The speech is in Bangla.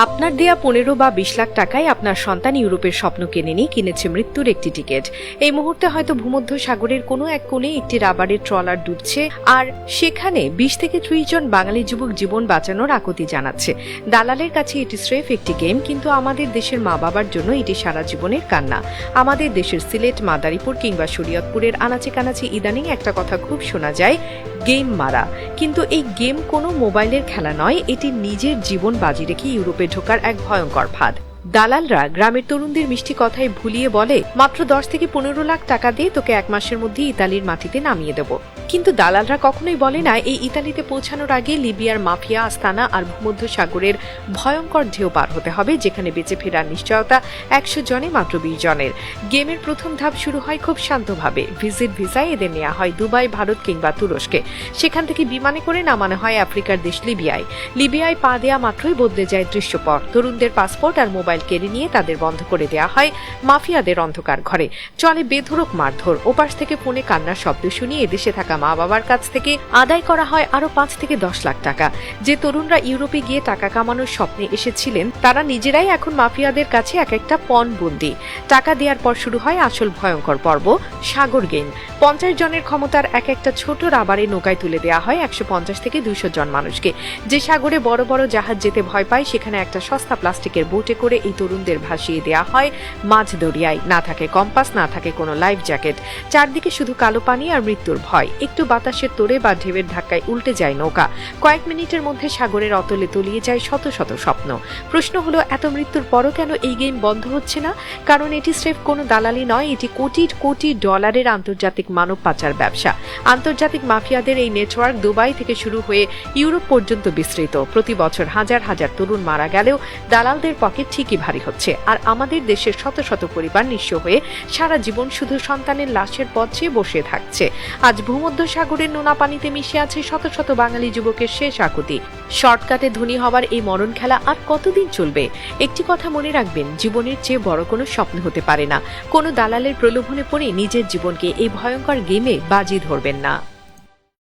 আপনার দেয়া 15 বা 20 লাখ টাকায় আপনার সন্তান ইউরোপের স্বপ্ন কিনেছে মৃত্যুর একটি টিকিট। এই মুহূর্তে হয়তো ভূমধ্য সাগরের কোনো এক কোণে একটি রাবারের ট্রলার ডুবছে, আর সেখানে 20 থেকে 30 জন বাঙালি যুবক জীবন বাঁচানোর আকুতি জানাচ্ছে। দালালের কাছে এটি স্রেফ একটি গেম, কিন্তু আমাদের দেশের মা বাবার জন্য এটি সারা জীবনের কান্না। আমাদের দেশের সিলেট, মাদারীপুর কিংবা শরীয়তপুরের আনাচে কানাচে ইদানিং একটা কথা খুব শোনা যায়, গেম মারা। কিন্তু এই গেম কোনো মোবাইলের খেলা নয়, এটি নিজের জীবন বাজি রেখে ইউরোপে ঢোকার এক ভয়ঙ্কর ফাঁদ। দালালরা গ্রামের তরুণদের মিষ্টি কথায় ভুলিয়ে বলে, মাত্র 10 থেকে 15 লাখ টাকা দিয়ে তোকে 1 মাসের মধ্যে ইতালির মাটিতে নামিয়ে দেব। কিন্তু দালালরা কখনোই বলে না, এই ইতালিতে পৌঁছানোর আগে লিবিয়ার মাফিয়া আস্তানা আর ভূমধ্য সাগরের ভয়ঙ্কর ঢেউ পার হতে হবে, যেখানে বেঁচে ফেরার নিশ্চয়তা 100 জনে মাত্র 20 জনের। গেমের প্রথম ধাপ শুরু হয় খুব শান্তভাবে। ভিজিট ভিসায় এদের নেওয়া হয় দুবাই, ভারত কিংবা তুরস্কে। সেখান থেকে বিমানে করে নামানো হয় আফ্রিকার দেশ লিবিয়ায়। লিবিয়ায় পা দেয়া মাত্রই বদলে যায় দৃশ্যপট। তরুণদের পাসপোর্ট আর মোবাইল কেড়ে নিয়ে তাদের বন্ধ করে দেয়া হয় মাফিয়াদের অন্ধকার ঘরে। চলে বেধড়ক মারধর। ওপাশ থেকে ফোনে কান্নার শব্দ শুনিয়ে এদেশে থাকা মা বাবার কাছ থেকে আদায় করা হয় আরো 5 থেকে 10 লাখ টাকা। যে তরুণরা ইউরোপে গিয়ে টাকা কামানোর স্বপ্নে এসেছিলেন, তারা নিজেরাই এখন মাফিয়াদের কাছে এক একটা পণ বন্দী। টাকা দেওয়ার পর শুরু হয় আসল ভয়ঙ্কর পর্ব, সাগর গেম। 50 জনের ক্ষমতার এক একটা ছোট রাবারে নৌকায় তুলে দেওয়া হয় 150 থেকে 200 জন মানুষকে। যে সাগরে বড় বড় জাহাজ যেতে ভয় পায়, সেখানে একটা সস্তা প্লাস্টিকের বোটে করে এই তরুণদের ভাসিয়ে দেওয়া হয় মাঝ দরিয়ায়। না থাকে কম্পাস, না থাকে কোনো লাইফ জ্যাকেট। চারদিকে শুধু কালো পানি আর মৃত্যুর ভয়। একটু বাতাসের তোড়ে বা ঢেউয়ের ধাক্কায় উল্টে যায় নৌকা। কয়েক মিনিটের মধ্যে সাগরের অতলে তলিয়ে যায় শত শত স্বপ্ন। প্রশ্ন হলো, এত মৃত্যুর পরও কেন এই গেম বন্ধ হচ্ছে না? কারণ এটি স্রেফ কোনো দালালি নয়, এটি কোটি কোটি ডলারের আন্তর্জাতিক মানব পাচার ব্যবসা। আন্তর্জাতিক মাফিয়াদের এই নেটওয়ার্ক দুবাই থেকে শুরু হয়ে ইউরোপ পর্যন্ত বিস্তৃত। প্রতি বছর হাজার হাজার তরুণ মারা গেলেও দালালদের পকেট ঠিকই ভারী হচ্ছে, আর আমাদের দেশের শত শত পরিবার নিঃস্ব হয়ে সারা জীবন শুধু সন্তানের লাশের পথে বসে থাকছে। আজ ভূমধ্য সাগরের নোনা পানিতে মিশে আছে শত শত বাঙালি যুবকের শেষ আকুতি। শর্টকাটে ধনী হওয়ার এই মরণ খেলা আর কতদিন চলবে? একটি কথা মনে রাখবেন, জীবনের চেয়ে বড় কোনো স্বপ্ন হতে পারে না। কোনো দালালের প্রলোভনে পড়ে নিজের জীবনকে এই ভয়ঙ্কর গেমে বাজি ধরবেন না।